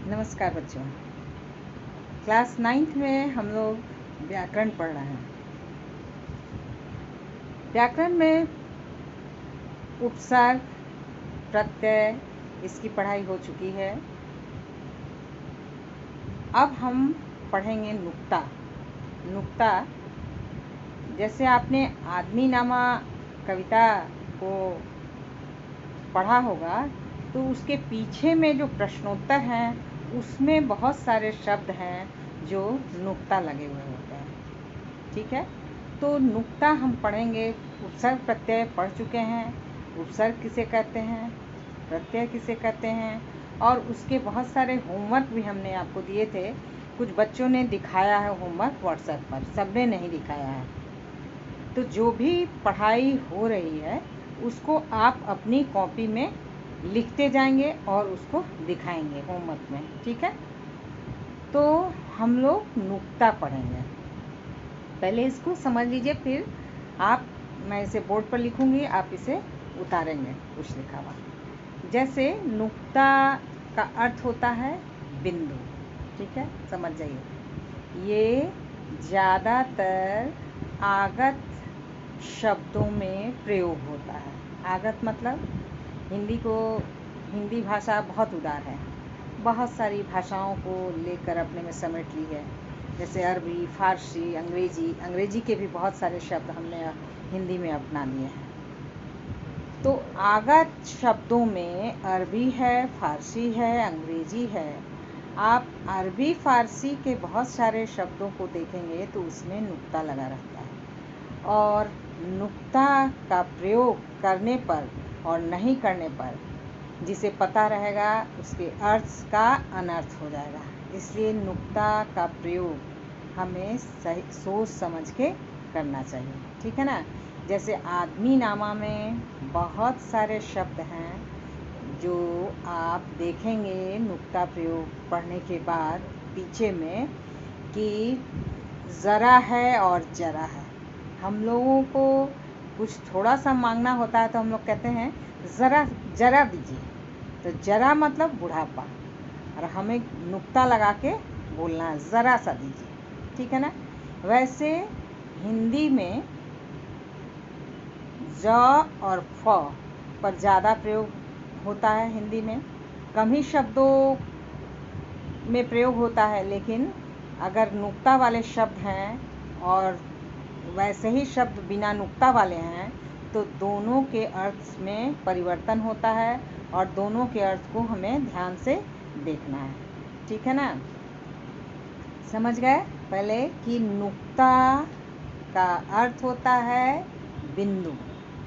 नमस्कार बच्चों। Class 9th में हम लोग व्याकरण पढ़ रहे हैं। व्याकरण में उपसर्ग, प्रत्यय, इसकी पढ़ाई हो चुकी है। अब हम पढ़ेंगे नुक्ता। नुक्ता जैसे आपने आदमीनामा कविता को पढ़ा होगा, तो उसके पीछे में जो प्रश्नोत्तर हैं उसमें बहुत सारे शब्द हैं जो नुक्ता लगे हुए होते हैं। ठीक है, तो नुक्ता हम पढ़ेंगे। उपसर्ग प्रत्यय पढ़ चुके हैं। उपसर्ग किसे कहते हैं, प्रत्यय किसे कहते हैं, और उसके बहुत सारे होमवर्क भी हमने आपको दिए थे। कुछ बच्चों ने दिखाया है होमवर्क व्हाट्सएप पर, सबने नहीं दिखाया है। तो जो भी पढ़ाई हो रही है उसको आप अपनी कॉपी में लिखते जाएंगे और उसको दिखाएंगे होमवर्क में। ठीक है, तो हम लोग नुक्ता पढ़ेंगे। पहले इसको समझ लीजिए, फिर मैं इसे बोर्ड पर लिखूंगी, आप इसे उतारेंगे कुछ लिखा हुआ। जैसे नुक्ता का अर्थ होता है बिंदु। ठीक है, समझ जाइए। ये ज़्यादातर आगत शब्दों में प्रयोग होता है। आगत मतलब हिंदी भाषा बहुत उदार है, बहुत सारी भाषाओं को लेकर अपने में समेट ली है। जैसे अरबी, फारसी, अंग्रेजी के भी बहुत सारे शब्द हमने हिंदी में अपना लिए हैं। तो आगत शब्दों में अरबी है, फारसी है, अंग्रेजी है। आप अरबी फारसी के बहुत सारे शब्दों को देखेंगे तो उसमें नुक्ता लगा रहता है, और नुक्ता का प्रयोग करने पर और नहीं करने पर जिसे पता रहेगा उसके अर्थ का अनर्थ हो जाएगा। इसलिए नुक्ता का प्रयोग हमें सही सोच समझ के करना चाहिए। ठीक है ना। जैसे आदमीनामा में बहुत सारे शब्द हैं जो आप देखेंगे नुक्ता प्रयोग पढ़ने के बाद पीछे में, कि ज़रा है और जरा है। हम लोगों को कुछ थोड़ा सा मांगना होता है तो हम लोग कहते हैं जरा दीजिए। तो जरा मतलब बुढ़ापा, और हमें नुक्ता लगा के बोलना है ज़रा सा दीजिए। ठीक है ना। वैसे हिंदी में ज और फ पर ज़्यादा प्रयोग होता है। हिंदी में कम ही शब्दों में प्रयोग होता है, लेकिन अगर नुक्ता वाले शब्द हैं और वैसे ही शब्द बिना नुक्ता वाले हैं तो दोनों के अर्थ में परिवर्तन होता है, और दोनों के अर्थ को हमें ध्यान से देखना है। ठीक है ना। समझ गए पहले कि नुक्ता का अर्थ होता है बिंदु।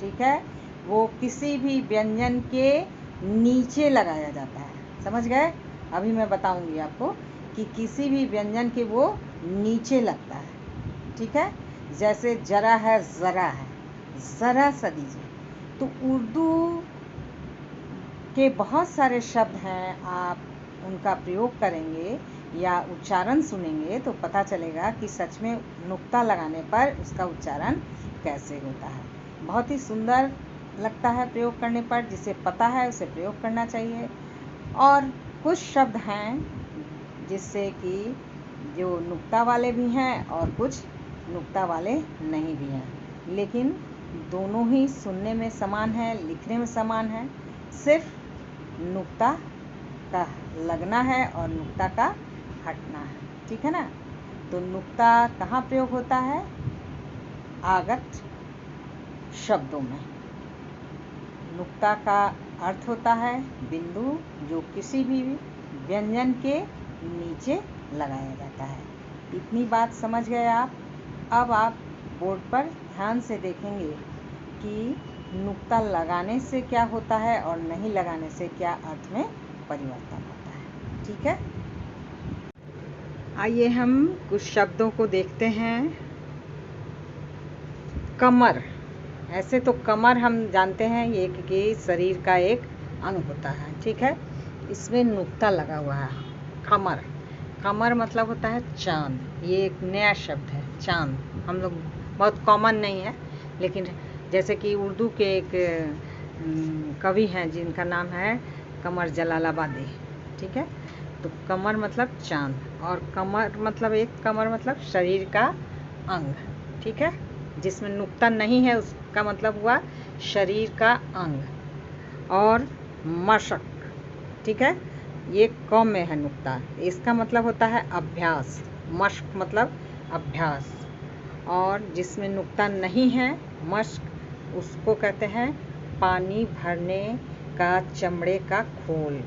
ठीक है, वो किसी भी व्यंजन के नीचे लगाया जाता है। समझ गए। अभी मैं बताऊंगी आपको कि किसी भी व्यंजन के वो नीचे लगता है। ठीक है, जैसे जरा है, ज़रा है, ज़रा सा दीजिए। तो उर्दू के बहुत सारे शब्द हैं, आप उनका प्रयोग करेंगे या उच्चारण सुनेंगे तो पता चलेगा कि सच में नुक्ता लगाने पर उसका उच्चारण कैसे होता है। बहुत ही सुंदर लगता है प्रयोग करने पर। जिसे पता है उसे प्रयोग करना चाहिए। और कुछ शब्द हैं जिससे कि जो नुक्ता वाले भी हैं और कुछ नुक्ता वाले नहीं भी हैं, लेकिन दोनों ही सुनने में समान है, लिखने में समान है। सिर्फ नुक्ता का लगना है और नुक्ता का हटना है। ठीक है ना। तो नुक्ता कहाँ प्रयोग होता है? आगत शब्दों में। नुक्ता का अर्थ होता है बिंदु, जो किसी भी व्यंजन के नीचे लगाया जाता है। इतनी बात समझ गए आप। अब आप बोर्ड पर ध्यान से देखेंगे कि नुक्ता लगाने से क्या होता है और नहीं लगाने से क्या अर्थ में परिवर्तन होता है। ठीक है, आइए हम कुछ शब्दों को देखते हैं। कमर। ऐसे तो कमर हम जानते हैं ये कि शरीर का एक अंग होता है। ठीक है, इसमें नुक्ता लगा हुआ है। कमर, कमर मतलब होता है चांद। ये एक नया शब्द है, चांद। हम लोग बहुत कॉमन नहीं है, लेकिन जैसे कि उर्दू के एक कवि हैं जिनका नाम है कमर जलालाबादी। ठीक है, तो कमर मतलब चांद, और कमर मतलब कमर मतलब शरीर का अंग, ठीक है। जिसमें नुक्ता नहीं है उसका मतलब हुआ शरीर का अंग। और मशक, ठीक है, ये क में है नुक्ता, इसका मतलब होता है अभ्यास। मशक मतलब अभ्यास। और जिसमें नुक्ता नहीं है मशक, उसको कहते हैं पानी भरने का चमड़े का खोल।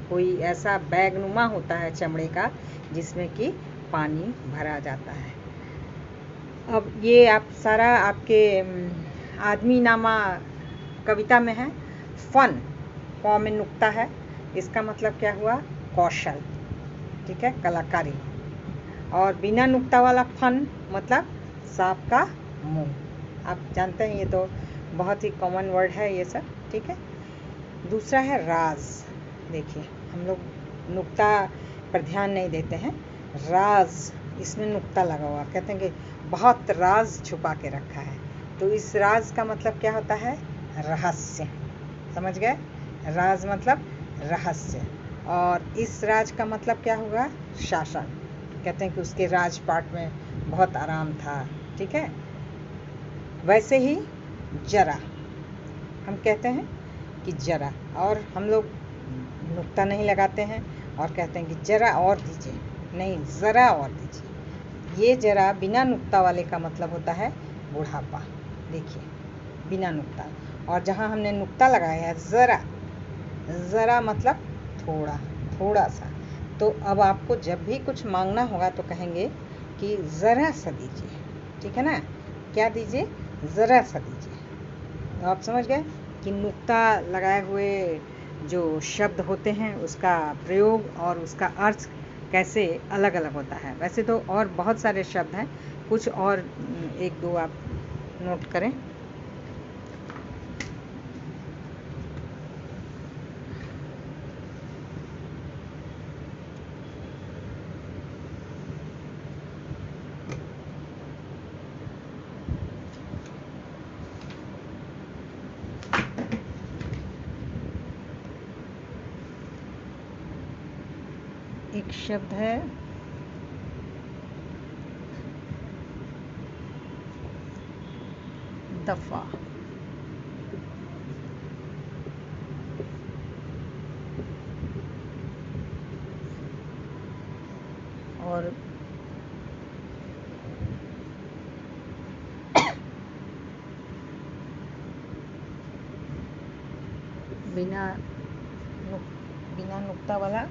कोई ऐसा बैगनुमा होता है चमड़े का जिसमें कि पानी भरा जाता है। अब ये आप सारा आपके आदमी नामा कविता में है। फन, क में नुक्ता है, इसका मतलब क्या हुआ कौशल, ठीक है, कलाकारी। और बिना नुक्ता वाला फन मतलब सांप का मुंह। आप जानते हैं, ये तो बहुत ही कॉमन वर्ड है ये सब, ठीक है। दूसरा है राज। देखिए हम लोग नुक्ता पर ध्यान नहीं देते हैं, राज, इसमें नुक्ता लगा हुआ, कहते हैं कि बहुत राज छुपा के रखा है। तो इस राज का मतलब क्या होता है रहस्य, समझ गए। राज मतलब रहस्य। और इस राज का मतलब क्या होगा शासन, कहते हैं कि उसके राजपाट में बहुत आराम था, ठीक है। वैसे ही जरा, हम कहते हैं कि जरा, और हम लोग नुक्ता नहीं लगाते हैं और कहते हैं कि जरा और दीजिए, नहीं ज़रा और दीजिए। ये जरा बिना नुक्ता वाले का मतलब होता है बुढ़ापा, देखिए बिना नुक्ता। और जहाँ हमने नुक्ता लगाया है ज़रा, ज़रा मतलब थोड़ा, थोड़ा सा। तो अब आपको जब भी कुछ मांगना होगा तो कहेंगे कि ज़रा सा दीजिए, ठीक है ना। क्या दीजिए, ज़रा सा दीजिए। तो आप समझ गए कि नुक्ता लगाए हुए जो शब्द होते हैं उसका प्रयोग और उसका अर्थ कैसे अलग अलग होता है। वैसे तो और बहुत सारे शब्द हैं, कुछ और एक दो आप नोट करें। एक शब्द है दफा, और बिना नुक्ता वाला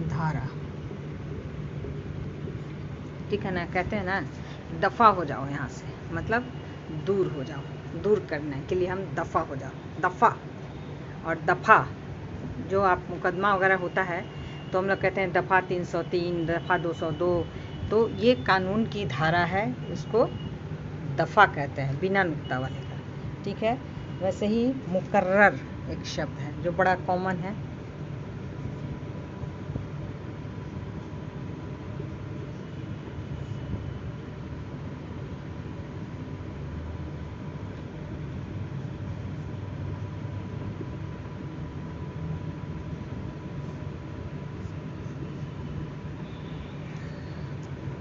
धारा, ठीक है ना। कहते हैं ना दफा हो जाओ यहाँ से, मतलब दूर हो जाओ, दूर करने के लिए हम दफा हो जाओ, दफा। और दफा जो आप मुकदमा वगैरह होता है तो हम लोग कहते हैं दफ़ा 303, दफ़ा 202। तो ये कानून की धारा है, उसको दफ़ा कहते हैं बिना नुक्ता वाले का, ठीक है। वैसे ही मुकर्रर एक शब्द है जो बड़ा कॉमन है।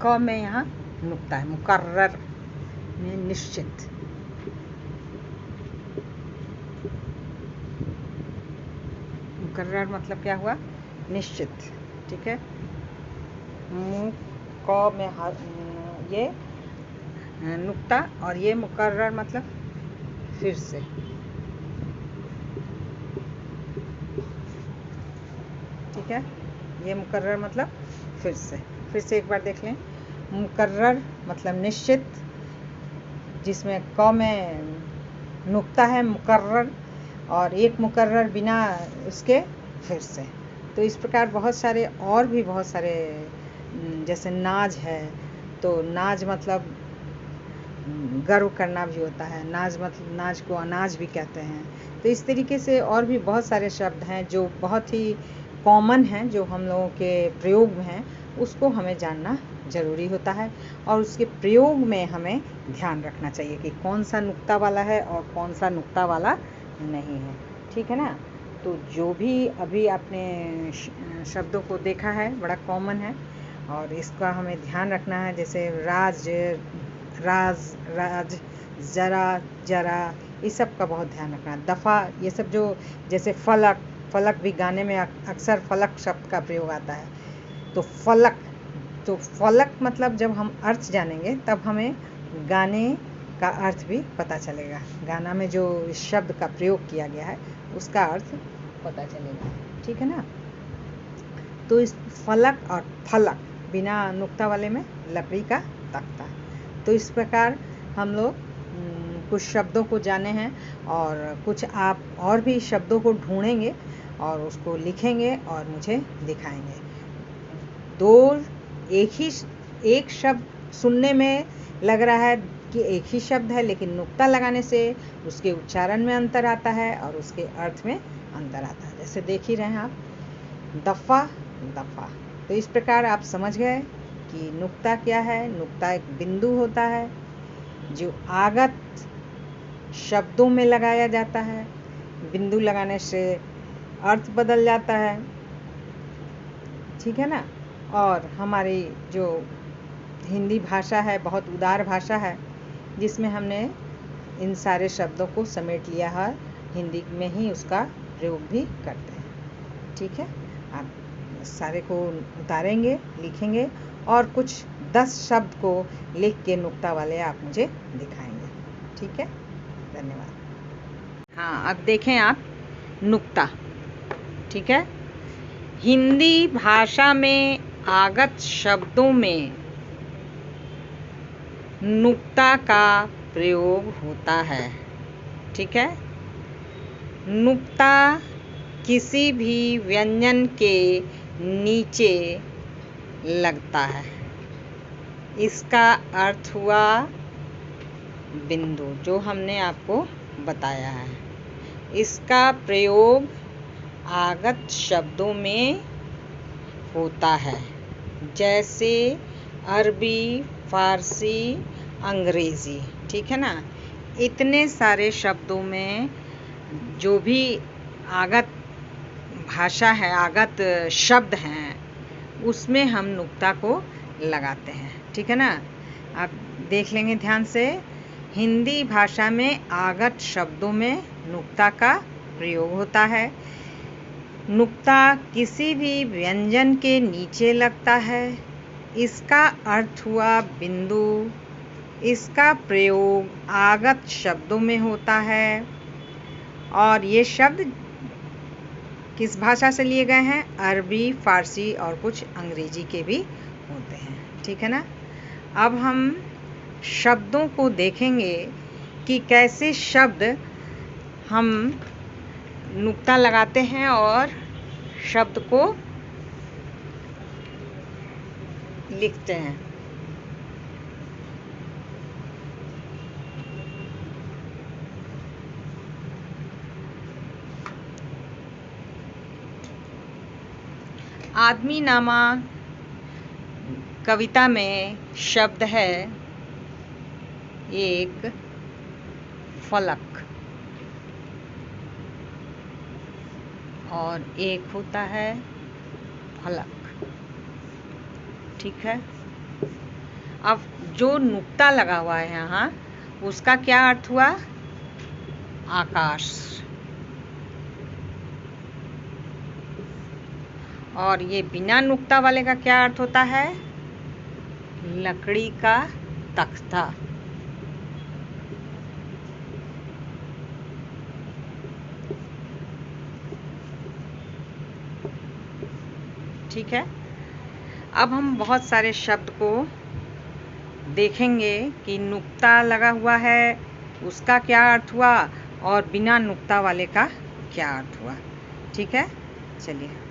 क में यहाँ नुक्ता है, मुकर्रर में निश्चित। मुकर्रर मतलब क्या हुआ निश्चित, ठीक है। मुँह क में ये नुक्ता, और ये मुकर्रर मतलब फिर से, ठीक है। ये मुकर्रर मतलब फिर से एक बार देख लें। मुकर्रर मतलब निश्चित, जिसमें क में नुक्ता है मुकर्रर, और एक मुकर्रर बिना उसके फिर से। तो इस प्रकार बहुत सारे और भी बहुत सारे, जैसे नाज है, तो नाज मतलब गर्व करना भी होता है, नाज मतलब नाज को अनाज भी कहते हैं। तो इस तरीके से और भी बहुत सारे शब्द हैं जो बहुत ही कॉमन हैं, जो हम लोगों के प्रयोग में हैं, उसको हमें जानना ज़रूरी होता है और उसके प्रयोग में हमें ध्यान रखना चाहिए कि कौन सा नुक्ता वाला है और कौन सा नुक्ता वाला नहीं है। ठीक है ना। तो जो भी अभी आपने शब्दों को देखा है बड़ा कॉमन है और इसका हमें ध्यान रखना है। जैसे राज, राज, ज़रा, जरा, इस सब का बहुत ध्यान रखना है। दफ़ा, ये सब जो, जैसे फलक, फलक भी गाने में अक्सर फलक शब्द का प्रयोग आता है। तो फलक, तो फलक मतलब जब हम अर्थ जानेंगे तब हमें गाने का अर्थ भी पता चलेगा। गाना में जो इस शब्द का प्रयोग किया गया है उसका अर्थ पता चलेगा। ठीक है ना। तो इस फलक और फलक, बिना नुक्ता वाले में लकड़ी का तख्ता। तो इस प्रकार हम लोग कुछ शब्दों को जाने हैं और कुछ आप और भी शब्दों को ढूंढेंगे और उसको लिखेंगे और मुझे दिखाएंगे। एक शब्द सुनने में लग रहा है कि एक ही शब्द है, लेकिन नुक्ता लगाने से उसके उच्चारण में अंतर आता है और उसके अर्थ में अंतर आता है। जैसे देख ही रहे हैं आप, दफ़ा, दफ़ा। तो इस प्रकार आप समझ गए कि नुक्ता क्या है। नुक्ता एक बिंदु होता है जो आगत शब्दों में लगाया जाता है। बिंदु लगाने से अर्थ बदल जाता है। ठीक है ना। और हमारी जो हिंदी भाषा है बहुत उदार भाषा है, जिसमें हमने इन सारे शब्दों को समेट लिया है। हिंदी में ही उसका प्रयोग भी करते हैं। ठीक है। आप सारे को उतारेंगे, लिखेंगे और कुछ 10 शब्द को लिख के नुक्ता वाले आप मुझे दिखाएंगे। ठीक है। धन्यवाद। हाँ, अब देखें आप नुक्ता। ठीक है। हिंदी भाषा में आगत शब्दों में नुक्ता का प्रयोग होता है। ठीक है। नुक्ता किसी भी व्यंजन के नीचे लगता है। इसका अर्थ हुआ बिंदु, जो हमने आपको बताया है। इसका प्रयोग आगत शब्दों में होता है, जैसे अरबी, फारसी, अंग्रेज़ी। ठीक है ना। इतने सारे शब्दों में जो भी आगत भाषा है, आगत शब्द हैं, उसमें हम नुक्ता को लगाते हैं। ठीक है ना। आप देख लेंगे ध्यान से। हिंदी भाषा में आगत शब्दों में नुक्ता का प्रयोग होता है। नुक्ता किसी भी व्यंजन के नीचे लगता है। इसका अर्थ हुआ बिंदु। इसका प्रयोग आगत शब्दों में होता है और ये शब्द किस भाषा से लिए गए हैं? अरबी, फारसी और कुछ अंग्रेजी के भी होते हैं। ठीक है ना। अब हम शब्दों को देखेंगे कि कैसे शब्द हम नुक्ता लगाते हैं और शब्द को लिखते हैं। आदमी नामा कविता में शब्द है एक फलक और एक होता है फलक। ठीक है। अब जो नुक्ता लगा हुआ है यहाँ, उसका क्या अर्थ हुआ? आकाश। और ये बिना नुक्ता वाले का क्या अर्थ होता है? लकड़ी का तख्ता। ठीक है। अब हम बहुत सारे शब्द को देखेंगे कि नुक्ता लगा हुआ है उसका क्या अर्थ हुआ और बिना नुक्ता वाले का क्या अर्थ हुआ। ठीक है। चलिए।